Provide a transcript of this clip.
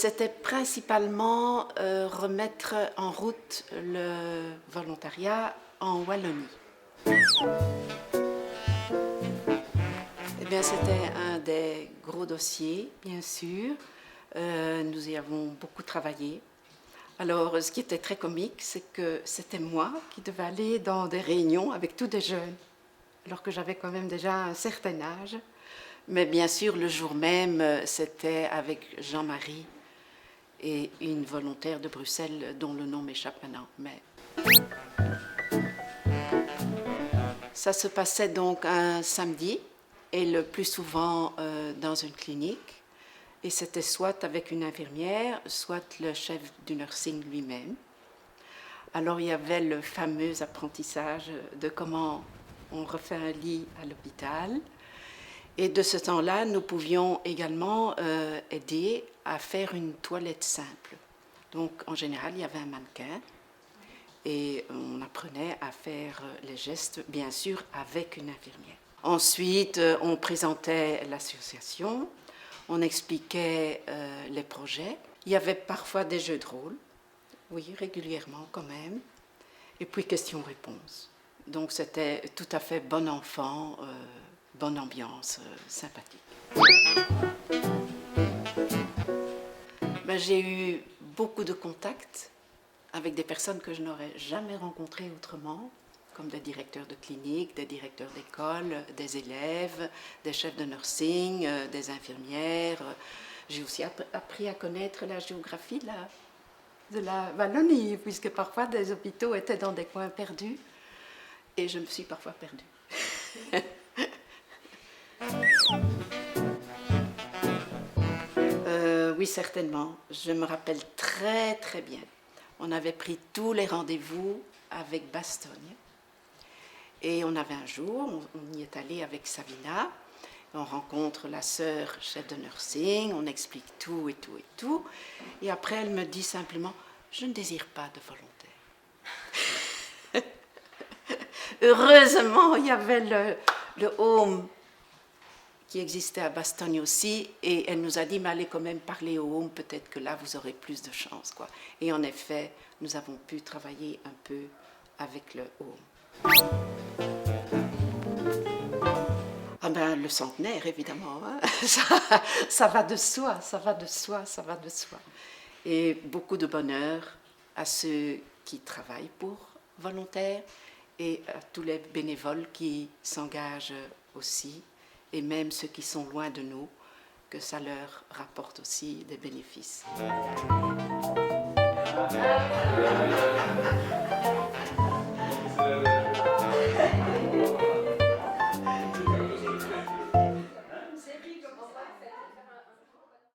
C'était principalement remettre en route le volontariat en Wallonie. Eh bien, c'était un des gros dossiers, bien sûr. Nous y avons beaucoup travaillé. Alors, ce qui était très comique, c'est que c'était moi qui devais aller dans des réunions avec tous des jeunes, alors que j'avais quand même déjà un certain âge. Mais bien sûr, le jour même, c'était avec Jean-Marie et une volontaire de Bruxelles dont le nom m'échappe maintenant. Mais ça se passait donc un samedi et le plus souvent dans une clinique. Et c'était soit avec une infirmière, soit le chef du nursing lui-même. Alors il y avait le fameux apprentissage de comment on refait un lit à l'hôpital. Et de ce temps-là, nous pouvions également aider à faire une toilette simple. Donc en général, il y avait un mannequin et on apprenait à faire les gestes, bien sûr, avec une infirmière. Ensuite, on présentait l'association, on expliquait les projets. Il y avait parfois des jeux de rôle, oui, régulièrement quand même. Et puis questions-réponses. Donc c'était tout à fait bon enfant, bonne ambiance, sympathique. Ben, j'ai eu beaucoup de contacts avec des personnes que je n'aurais jamais rencontrées autrement, comme des directeurs de clinique, des directeurs d'école, des élèves, des chefs de nursing, des infirmières. J'ai aussi appris à connaître la géographie de la Wallonie, puisque parfois des hôpitaux étaient dans des coins perdus, et je me suis parfois perdue. Oui, certainement. Je me rappelle très très bien. On avait pris tous les rendez-vous avec Bastogne. Et on avait un jour, on y est allé avec Savina, on rencontre la sœur chef de nursing, on explique tout et tout et tout. Et après, elle me dit simplement, je ne désire pas de volontaire. Heureusement, il y avait le home qui existait à Bastogne aussi, et elle nous a dit, mais allez quand même parler au home, peut-être que là, vous aurez plus de chance, quoi. Et en effet, nous avons pu travailler un peu avec le home. Ah ben, le centenaire, évidemment, hein. Ça va de soi, ça va de soi, ça va de soi. Et beaucoup de bonheur à ceux qui travaillent pour volontaires et à tous les bénévoles qui s'engagent aussi, et même ceux qui sont loin de nous, que ça leur rapporte aussi des bénéfices.